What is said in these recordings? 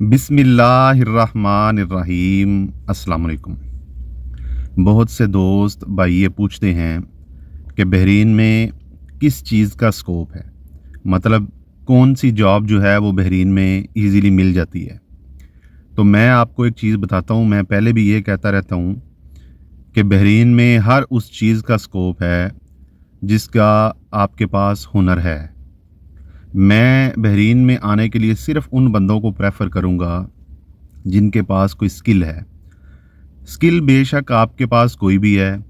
बिस्मिल्लाहिर्रहमानिर्रहीम। अस्सलाम वालेकुम। बहुत से दोस्त भाई ये पूछते हैं कि बहरीन में किस चीज़ का स्कोप है, मतलब कौन सी जॉब जो है वो बहरीन में इजीली मिल जाती है। तो मैं आपको एक चीज़ बताता हूँ, मैं पहले भी ये कहता रहता हूँ कि बहरीन में हर उस चीज़ का स्कोप है जिसका आपके पास हुनर है। मैं बहरीन में आने के लिए सिर्फ़ उन बंदों को प्रेफ़र करूँगा जिनके पास कोई स्किल है। स्किल बेशक आपके पास कोई भी है,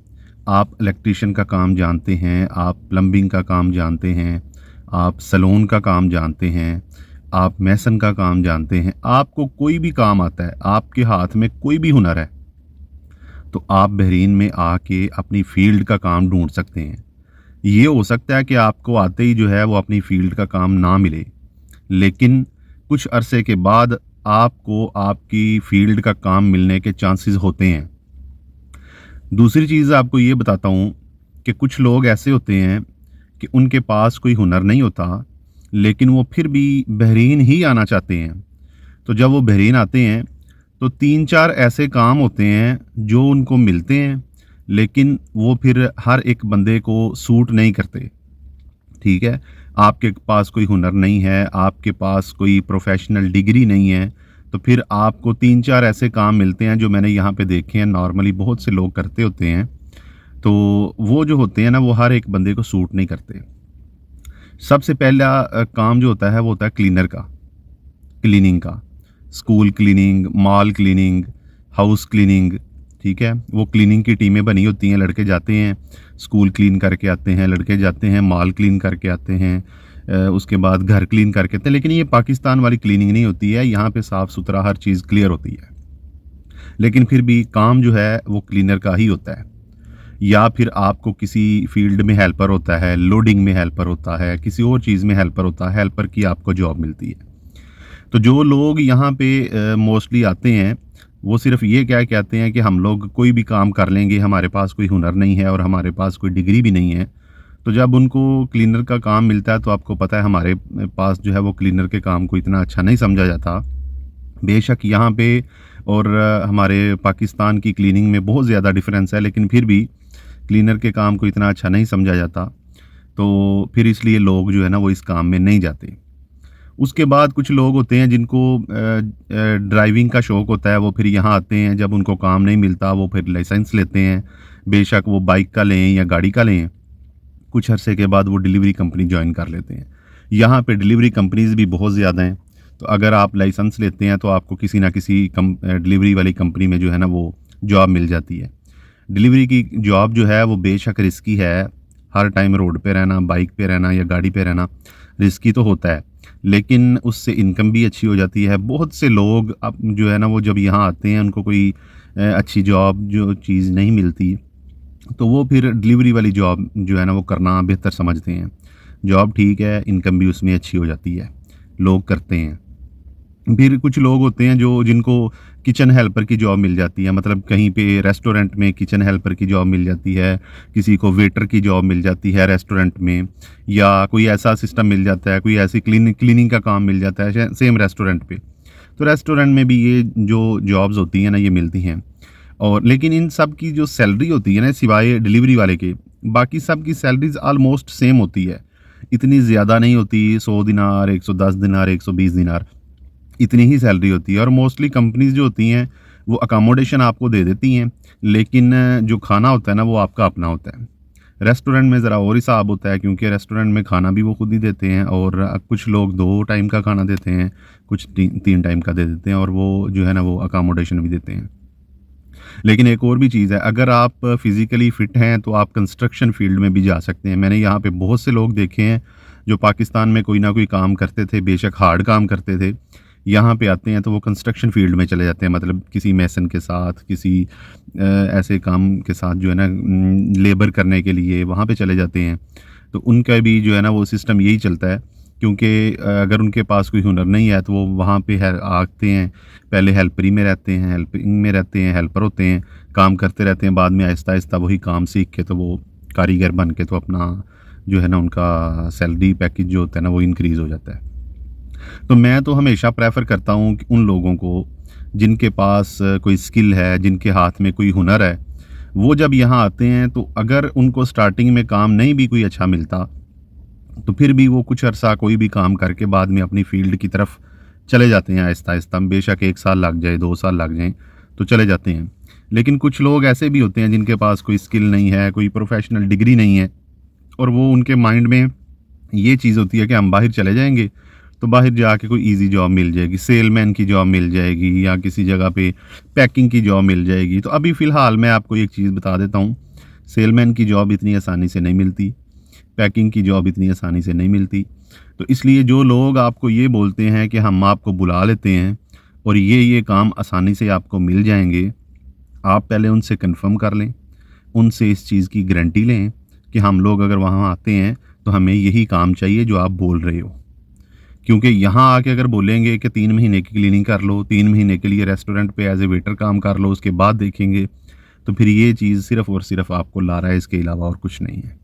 आप इलेक्ट्रीशियन का काम जानते हैं, आप प्लम्बिंग का काम जानते हैं, आप सैलून का काम जानते हैं, आप मेसन का काम जानते हैं, आपको कोई भी काम आता है, आपके हाथ में कोई भी हुनर है, तो आप बहरीन में आके अपनी फ़ील्ड का काम ढूँढ सकते हैं। ये हो सकता है कि आपको आते ही जो है वो अपनी फ़ील्ड का काम ना मिले, लेकिन कुछ अरसे के बाद आपको आपकी फ़ील्ड का काम मिलने के चांसेस होते हैं। दूसरी चीज़ आपको ये बताता हूँ कि कुछ लोग ऐसे होते हैं कि उनके पास कोई हुनर नहीं होता, लेकिन वो फिर भी बहरीन ही आना चाहते हैं। तो जब वो बहरीन आते हैं, तो 3-4 ऐसे काम होते हैं जो उनको मिलते हैं, लेकिन वो फिर हर एक बंदे को सूट नहीं करते। ठीक है? आपके पास कोई हुनर नहीं है, आपके पास कोई प्रोफ़ेशनल डिग्री नहीं है, तो फिर आपको 3-4 ऐसे काम मिलते हैं जो मैंने यहाँ पे देखे हैं, नॉर्मली बहुत से लोग करते होते हैं। तो वो जो होते हैं ना, वो हर एक बंदे को सूट नहीं करते। सबसे पहला काम जो होता है वो होता है क्लीनर का, क्लीनिंग का। School cleaning, mall cleaning, house cleaning, ठीक है? वो क्लीनिंग की टीमें बनी होती हैं, लड़के जाते हैं, स्कूल क्लीन करके आते हैं, लड़के जाते हैं, मॉल क्लीन करके आते हैं, उसके बाद घर क्लीन करके आते हैं। लेकिन ये पाकिस्तान वाली क्लीनिंग नहीं होती है, यहाँ पे साफ़-सुथरा हर चीज़ क्लियर होती है। लेकिन फिर भी काम जो है वो क्लीनर का ही होता है। या फिर आपको किसी फ़ील्ड में हेल्पर होता है, लोडिंग में हेल्पर होता है, किसी और चीज़ में हेल्पर होता है, हेल्पर की आपको जॉब मिलती है। तो जो लोग यहाँ पे मोस्टली आते हैं, वो सिर्फ़ ये कह के आते हैं कि हम लोग कोई भी काम कर लेंगे, हमारे पास कोई हुनर नहीं है और हमारे पास कोई डिग्री भी नहीं है। तो जब उनको क्लीनर का काम मिलता है, तो आपको पता है हमारे पास जो है वो क्लीनर के काम को इतना अच्छा नहीं समझा जाता। बेशक यहाँ पे और हमारे पाकिस्तान की क्लीनिंग में बहुत ज़्यादा डिफ़रेंस है, लेकिन फिर भी क्लीनर के काम को इतना अच्छा नहीं समझा जाता। तो फिर इसलिए लोग जो है ना वो इस काम में नहीं जाते। उसके बाद कुछ लोग होते हैं जिनको ड्राइविंग का शौक़ होता है, वो फिर यहाँ आते हैं, जब उनको काम नहीं मिलता वो फिर लाइसेंस लेते हैं, बेशक वो बाइक का लें या गाड़ी का लें। कुछ अरसे के बाद वो डिलीवरी कंपनी जॉइन कर लेते हैं। यहाँ पे डिलीवरी कंपनीज़ भी बहुत ज़्यादा हैं, तो अगर आप लाइसेंस लेते हैं तो आपको किसी ना किसी डिलीवरी वाली कंपनी में जो है ना वो जॉब मिल जाती है। डिलीवरी की जॉब जो है वो बेशक रिस्की है, हर टाइम रोड पे रहना, बाइक पे रहना या गाड़ी पे रहना रिस्की तो होता है, लेकिन उससे इनकम भी अच्छी हो जाती है। बहुत से लोग अब जो है ना वो जब यहाँ आते हैं उनको कोई अच्छी जॉब जो चीज़ नहीं मिलती, तो वो फिर डिलीवरी वाली जॉब जो है ना वो करना बेहतर समझते हैं। जॉब ठीक है, इनकम भी उसमें अच्छी हो जाती है, लोग करते हैं। फिर कुछ लोग होते हैं जो जिनको किचन हेल्पर की जॉब मिल जाती है, मतलब कहीं पे रेस्टोरेंट में किचन हेल्पर की जॉब मिल जाती है, किसी को वेटर की जॉब मिल जाती है रेस्टोरेंट में, या कोई ऐसा सिस्टम मिल जाता है, कोई ऐसी क्लीनिंग का काम मिल जाता है सेम रेस्टोरेंट पे। तो रेस्टोरेंट में भी ये जो जॉब्स होती हैं ना ये मिलती हैं। और लेकिन इन सब की जो सैलरी होती है ना, सिवाय डिलीवरी वाले के, बाकी सब की सैलरीज़ ऑलमोस्ट सेम होती है। इतनी ज़्यादा नहीं होती, 100 दिनार, 110 दिनार, 120 दिनार, इतनी ही सैलरी होती है। और मोस्टली कंपनीज़ जो होती हैं वो अकोमोडेशन आपको दे देती हैं, लेकिन जो खाना होता है ना वो आपका अपना होता है। रेस्टोरेंट में ज़रा और हिसाब होता है, क्योंकि रेस्टोरेंट में खाना भी वो खुद ही देते हैं, और कुछ लोग 2 टाइम का खाना देते हैं, कुछ 3 टाइम का दे देते हैं, और वो जो है ना वो अकोमोडेशन भी देते हैं। लेकिन एक और भी चीज़ है, अगर आप फिज़िकली फ़िट हैं तो आप कंस्ट्रक्शन फ़ील्ड में भी जा सकते हैं। मैंने यहाँ पे बहुत से लोग देखे हैं जो पाकिस्तान में कोई ना कोई काम करते थे, बेशक हार्ड काम करते थे, यहाँ पे आते हैं तो वो कंस्ट्रक्शन फ़ील्ड में चले जाते हैं, मतलब किसी मेसन के साथ, किसी ऐसे काम के साथ जो है ना लेबर करने के लिए वहाँ पे चले जाते हैं। तो उनका भी जो है ना वो सिस्टम यही चलता है, क्योंकि अगर उनके पास कोई हुनर नहीं है तो वो वहाँ पे आते हैं, पहले हेल्परी में रहते हैं, हेल्पिंग में रहते हैं, हेल्पर होते हैं, काम करते रहते हैं, बाद में आहिस्ता-आहिस्ता वही काम सीख के तो वो कारीगर बन के तो अपना जो है ना उनका सैलरी पैकेज जो होता है ना वो इंक्रीज़ हो जाता है। तो मैं तो हमेशा प्रेफ़र करता हूँ कि उन लोगों को जिनके पास कोई स्किल है, जिनके हाथ में कोई हुनर है, वो जब यहाँ आते हैं तो अगर उनको स्टार्टिंग में काम नहीं भी कोई अच्छा मिलता, तो फिर भी वो कुछ अरसा कोई भी काम करके बाद में अपनी फ़ील्ड की तरफ चले जाते हैं आहिस्ता-आहिस्ता। बेशक 1 साल लग जाए, 2 साल लग जाएँ, तो चले जाते हैं। लेकिन कुछ लोग ऐसे भी होते हैं जिनके पास कोई स्किल नहीं है, कोई प्रोफ़ेशनल डिग्री नहीं है और वो उनके माइंड में ये चीज़ होती है कि हम बाहर चले जाएँगे, तो बाहर जाके कोई ईज़ी जॉब मिल जाएगी, सेलमैन की जॉब मिल जाएगी या किसी जगह पे पैकिंग की जॉब मिल जाएगी। तो अभी फ़िलहाल मैं आपको एक चीज़ बता देता हूँ, सेलमैन की जॉब इतनी आसानी से नहीं मिलती, पैकिंग की जॉब इतनी आसानी से नहीं मिलती। तो इसलिए जो लोग आपको ये बोलते हैं कि हम आपको बुला लेते हैं और ये काम आसानी से आपको मिल जाएँगे, आप पहले उनसे कन्फ़र्म कर लें, उनसे इस चीज़ की गारंटी लें कि हम लोग अगर वहाँ आते हैं, तो हमें यही काम चाहिए जो आप बोल रहे हो। क्योंकि यहाँ आके अगर बोलेंगे कि 3 महीने की क्लीनिंग कर लो, 3 महीने के लिए रेस्टोरेंट पे एज़ ए वेटर काम कर लो, उसके बाद देखेंगे, तो फिर ये चीज़ सिर्फ़ और सिर्फ़ आपको ला रहा है, इसके अलावा और कुछ नहीं है।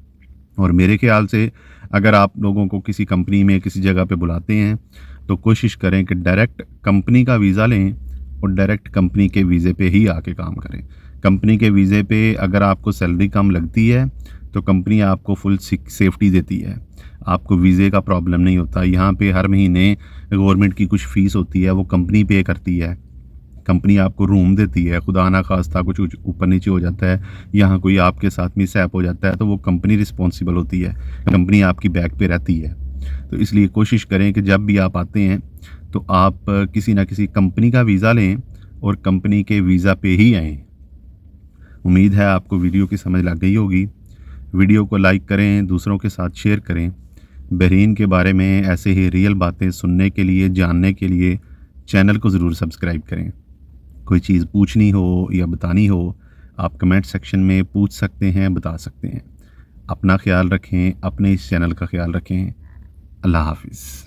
और मेरे ख़्याल से अगर आप लोगों को किसी कंपनी में किसी जगह पे बुलाते हैं, तो कोशिश करें कि डायरेक्ट कंपनी का वीज़ा लें और डायरेक्ट कंपनी के वीज़े पे ही आके काम करें। कंपनी के वीज़े पे अगर आपको सैलरी कम लगती है, तो कंपनी आपको फुल सेफ्टी देती है। आपको वीज़े का प्रॉब्लम नहीं होता। यहाँ पे हर महीने गवर्नमेंट की कुछ फ़ीस होती है, वो कंपनी पे करती है। कंपनी आपको रूम देती है, खुदा ना ख़ास्ता कुछ ऊपर नीचे हो जाता है, यहाँ कोई आपके साथ मिसहैप हो जाता है, तो वो कंपनी रिस्पॉन्सिबल होती है, कंपनी आपकी बैक पे रहती है। तो इसलिए कोशिश करें कि जब भी आप आते हैं, तो आप किसी न किसी कंपनी का वीज़ा लें और कंपनी के वीज़ा पे ही आएँ। उम्मीद है आपको वीडियो की समझ लग गई होगी। वीडियो को लाइक करें, दूसरों के साथ शेयर करें। बहरीन के बारे में ऐसे ही रियल बातें सुनने के लिए, जानने के लिए चैनल को ज़रूर सब्सक्राइब करें। कोई चीज़ पूछनी हो या बतानी हो, आप कमेंट सेक्शन में पूछ सकते हैं, बता सकते हैं। अपना ख़्याल रखें, अपने इस चैनल का ख़्याल रखें। अल्लाह हाफ़िज़।